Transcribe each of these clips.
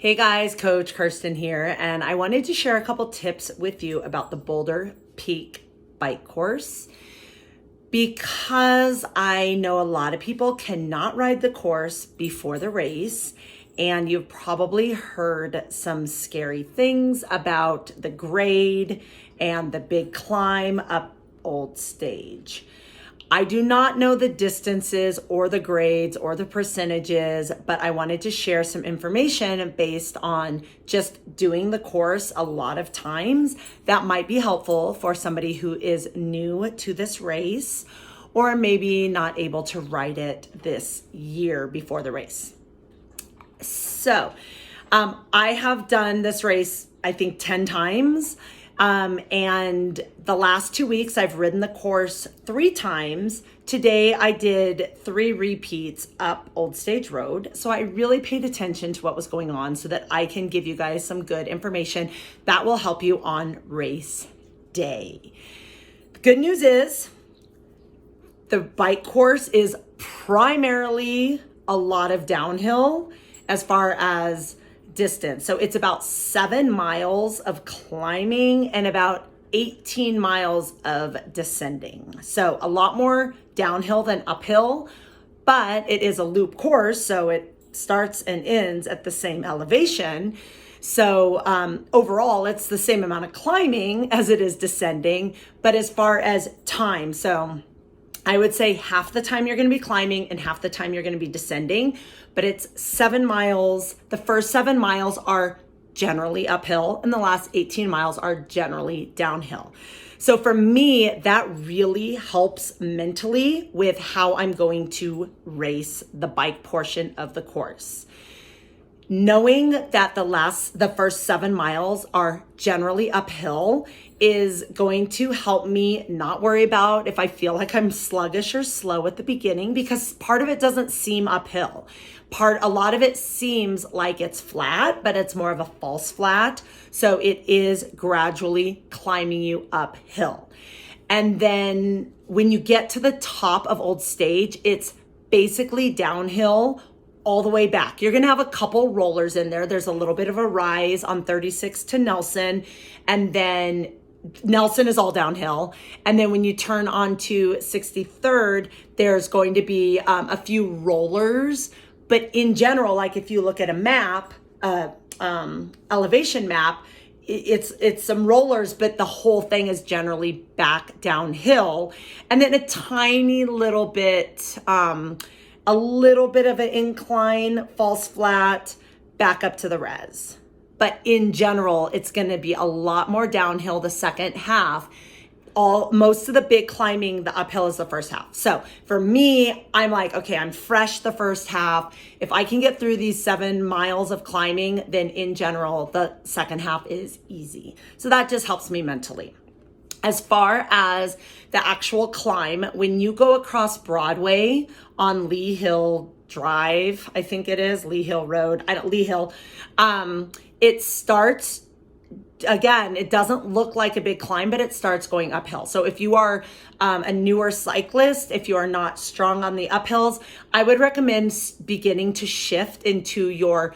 Hey guys, Coach Kirsten here, and I wanted to share a couple tips with you about the Boulder Peak bike course because I know a lot of people cannot ride the course before the race, and you've probably heard some scary things about the grade and the big climb up Old Stage. I do not know the distances or the grades or the percentages, but I wanted to share some information based on just doing the course a lot of times that might be helpful for somebody who is new to this race or maybe not able to ride it this year before the race. So I have done this race, I think 10 times. And the last 2 weeks I've ridden the course 3 times. Today I did 3 repeats up Old Stage Road. So I really paid attention to what was going on so that I can give you guys some good information that will help you on race day. The good news is the bike course is primarily a lot of downhill as far as distance. So it's about 7 miles of climbing and about 18 miles of descending. So a lot more downhill than uphill, but it is a loop course. So it starts and ends at the same elevation. So overall, it's the same amount of climbing as it is descending, but as far as time, so I would say half the time you're going to be climbing and half the time you're going to be descending, but it's 7 miles. The first 7 miles are generally uphill and the last 18 miles are generally downhill. So for me, that really helps mentally with how I'm going to race the bike portion of the course. Knowing that the first 7 miles are generally uphill is going to help me not worry about if I feel like I'm sluggish or slow at the beginning, because part of it doesn't seem uphill. A lot of it seems like it's flat, but it's more of a false flat. So it is gradually climbing you uphill. And then when you get to the top of Old Stage, it's basically downhill all the way back. You're gonna have a couple rollers in there. There's a little bit of a rise on 36 to Nelson, and then Nelson is all downhill. And then when you turn onto 63rd, there's going to be a few rollers. But in general, like if you look at a map, elevation map, it's some rollers, but the whole thing is generally back downhill. And then a tiny little bit, a little bit of an incline, false flat, back up to the res. But in general, it's going to be a lot more downhill the second half. Most of the big climbing, the uphill is the first half. So for me, I'm like, okay, I'm fresh the first half. If I can get through these 7 miles of climbing, then in general, the second half is easy. So that just helps me mentally. As far as the actual climb, when you go across Broadway on Lee Hill Drive, I think it is Lee Hill Road, Lee Hill, it starts, again, it doesn't look like a big climb, but it starts going uphill. So if you are a newer cyclist, if you are not strong on the uphills, I would recommend beginning to shift into your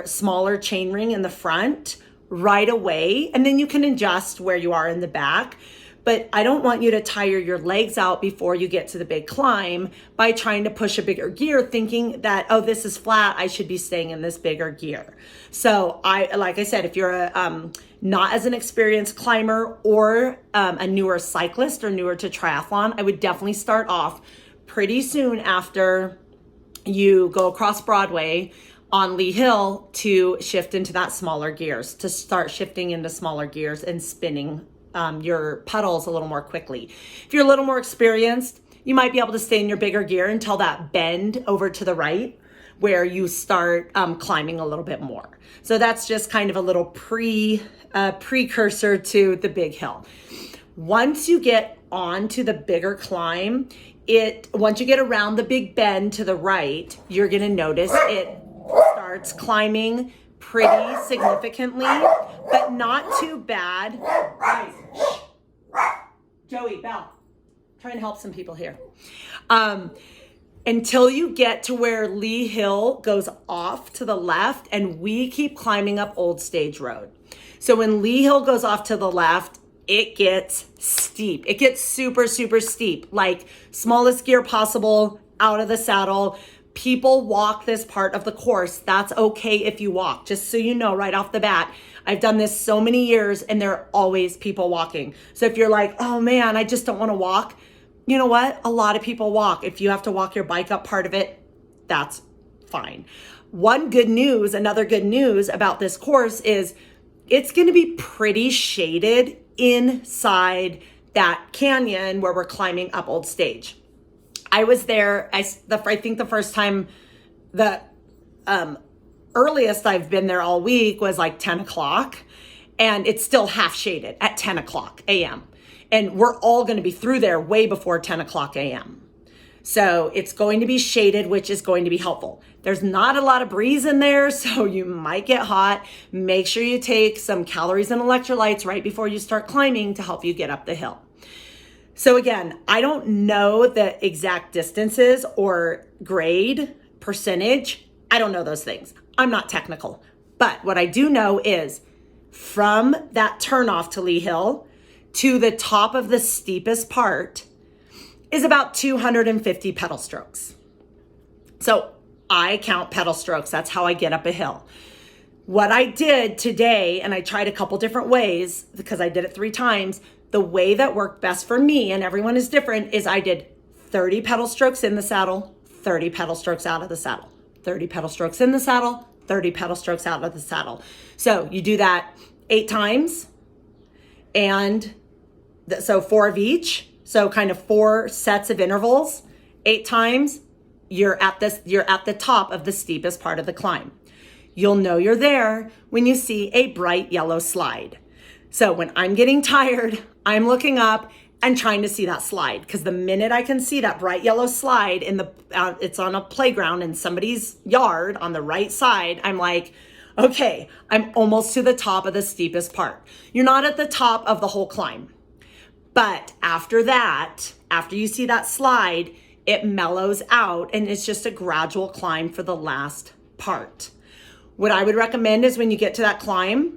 smaller chain ring in the front right away, and then you can adjust where you are in the back. But I don't want you to tire your legs out before you get to the big climb by trying to push a bigger gear, thinking that, oh, this is flat, I should be staying in this bigger gear. So like I said, if you're not as an experienced climber or a newer cyclist or newer to triathlon, I would definitely start off pretty soon after you go across Broadway on Lee Hill to shift into that smaller gears, to start shifting into smaller gears and spinning your pedals a little more quickly. If you're a little more experienced, you might be able to stay in your bigger gear until that bend over to the right where you start climbing a little bit more. So that's just kind of a little precursor to the big hill. Once you get onto the bigger climb, once you get around the big bend to the right, you're gonna notice it starts climbing pretty significantly, but not too bad. Guys, shh. Joey, Belle, trying to help some people here. until you get to where Lee Hill goes off to the left, and we keep climbing up Old Stage Road. So when Lee Hill goes off to the left, it gets steep. It gets super, super steep, like smallest gear possible, out of the saddle. People walk this part of the course. That's okay if you walk. Just so you know right off the bat, I've done this so many years and there are always people walking. So if you're like, oh man, I just don't want to walk, you know what? A lot of people walk. If you have to walk your bike up part of it, that's fine. Another good news about this course is it's going to be pretty shaded inside that canyon where we're climbing up Old Stage. I was there, I think the first time, the earliest I've been there all week was like 10 o'clock, and it's still half shaded at 10 o'clock a.m. And we're all going to be through there way before 10 o'clock a.m. So it's going to be shaded, which is going to be helpful. There's not a lot of breeze in there, so you might get hot. Make sure you take some calories and electrolytes right before you start climbing to help you get up the hill. So again, I don't know the exact distances or grade, percentage. I don't know those things. I'm not technical. But what I do know is from that turnoff to Lee Hill to the top of the steepest part is about 250 pedal strokes. So I count pedal strokes. That's how I get up a hill. What I did today, and I tried a couple different ways because I did it 3 times, the way that worked best for me, and everyone is different, is I did 30 pedal strokes in the saddle, 30 pedal strokes out of the saddle, 30 pedal strokes in the saddle, 30 pedal strokes out of the saddle. So you do that 8 times, and so 4 of each. So kind of 4 sets of intervals, 8 times. You're at the top of the steepest part of the climb. You'll know you're there when you see a bright yellow slide. So when I'm getting tired, I'm looking up and trying to see that slide, because the minute I can see that bright yellow slide it's on a playground in somebody's yard on the right side, I'm like, okay, I'm almost to the top of the steepest part. You're not at the top of the whole climb. But after that, after you see that slide, it mellows out and it's just a gradual climb for the last part. What I would recommend is when you get to that climb,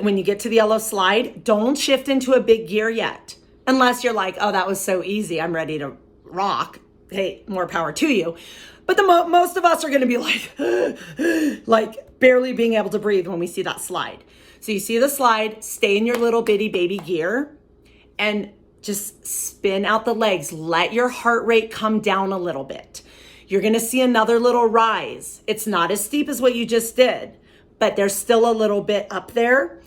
when you get to the yellow slide, don't shift into a big gear yet. Unless you're like, oh, that was so easy, I'm ready to rock. Hey, more power to you. But most of us are going to be like barely being able to breathe when we see that slide. So you see the slide, stay in your little bitty baby gear and just spin out the legs. Let your heart rate come down a little bit. You're going to see another little rise. It's not as steep as what you just did, but there's still a little bit up there.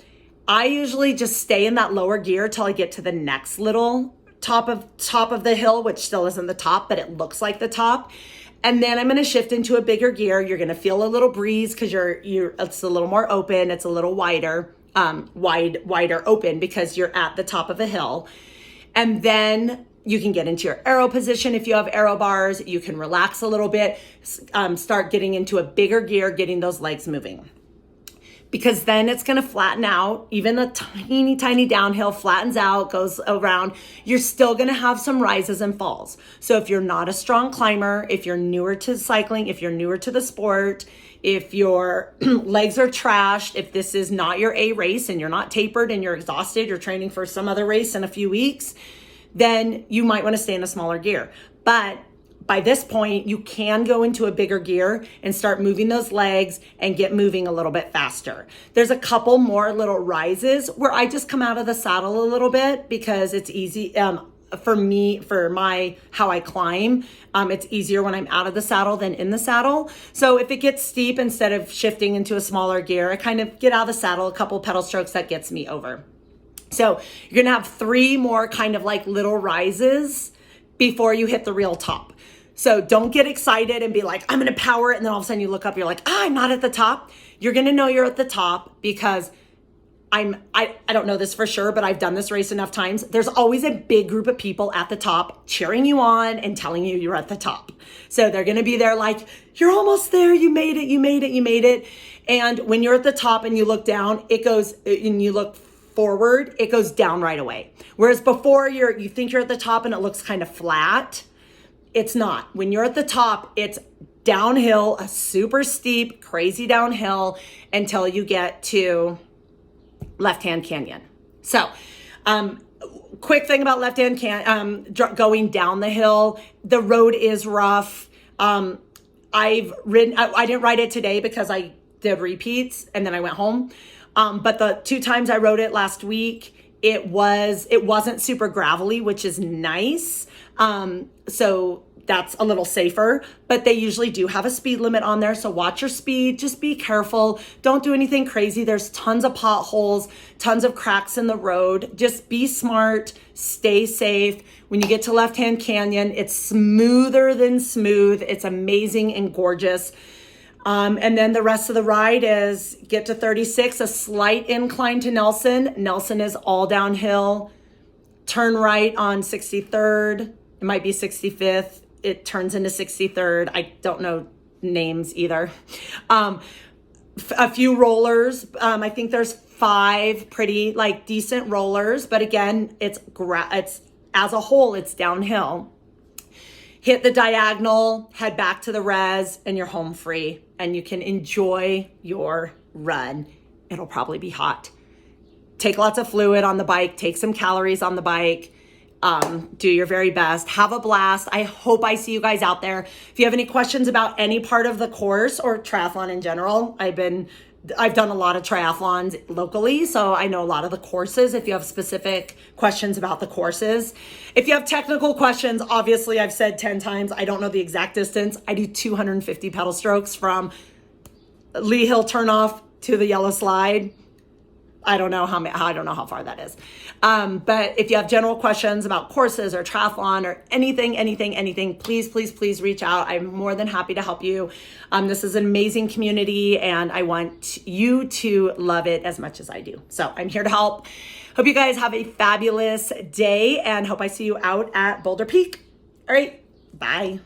I usually just stay in that lower gear till I get to the next little top of the hill, which still isn't the top, but it looks like the top. And then I'm going to shift into a bigger gear. You're going to feel a little breeze because it's a little more open. It's a little wider open because you're at the top of a hill. And then you can get into your arrow position. If you have arrow bars, you can relax a little bit, start getting into a bigger gear, getting those legs moving. Because then it's going to flatten out. Even the tiny, tiny downhill flattens out, goes around. You're still going to have some rises and falls. So if you're not a strong climber, if you're newer to cycling, if you're newer to the sport, if your legs are trashed, if this is not your A race and you're not tapered and you're exhausted, you're training for some other race in a few weeks, then you might want to stay in a smaller gear. But by this point, you can go into a bigger gear and start moving those legs and get moving a little bit faster. There's a couple more little rises where I just come out of the saddle a little bit because it's easy. For me, how I climb, it's easier when I'm out of the saddle than in the saddle. So if it gets steep, instead of shifting into a smaller gear, I kind of get out of the saddle, a couple pedal strokes, that gets me over. So you're gonna have 3 more kind of like little rises before you hit the real top. So don't get excited and be like, I'm gonna power it, and then all of a sudden you look up, you're like, I'm not at the top. You're gonna know you're at the top because I don't know this for sure, but I've done this race enough times. There's always a big group of people at the top cheering you on and telling you you're at the top. So they're gonna be there like, you're almost there, you made it, you made it, you made it. And when you're at the top and you look down, it goes, and you look forward, it goes down right away. Whereas before you think you're at the top and it looks kind of flat, It's not. When you're at the top, it's downhill, a super steep, crazy downhill until you get to Left Hand Canyon. So, quick thing about Left Hand going down the hill, the road is rough. I didn't ride it today because I did repeats and then I went home. But the 2 times I rode it last week, it wasn't super gravelly, which is nice. So that's a little safer, but they usually do have a speed limit on there. So watch your speed, just be careful. Don't do anything crazy. There's tons of potholes, tons of cracks in the road. Just be smart, stay safe. When you get to Left Hand Canyon, it's smoother than smooth. It's amazing and gorgeous. And then the rest of the ride is get to 36, a slight incline to Nelson. Nelson is all downhill. Turn right on 63rd. It might be 65th. It turns into 63rd. I don't know names either. A few rollers. I think there's 5 pretty decent rollers, but again, it's as a whole, it's downhill. Hit the diagonal, head back to the res, and you're home free, and you can enjoy your run. It'll probably be hot. Take lots of fluid on the bike, take some calories on the bike, do your very best, have a blast. I hope I see you guys out there. If you have any questions about any part of the course or triathlon in general, I've done a lot of triathlons locally, so I know a lot of the courses. If you have specific questions about the courses, if you have technical questions, obviously I've said 10 times, I don't know the exact distance. I do 250 pedal strokes from Lee Hill turnoff to the yellow slide. I don't know how far that is. But if you have general questions about courses or triathlon or anything, please reach out. I'm more than happy to help you. This is an amazing community and I want you to love it as much as I do. So I'm here to help. Hope you guys have a fabulous day and hope I see you out at Boulder Peak. All right, bye.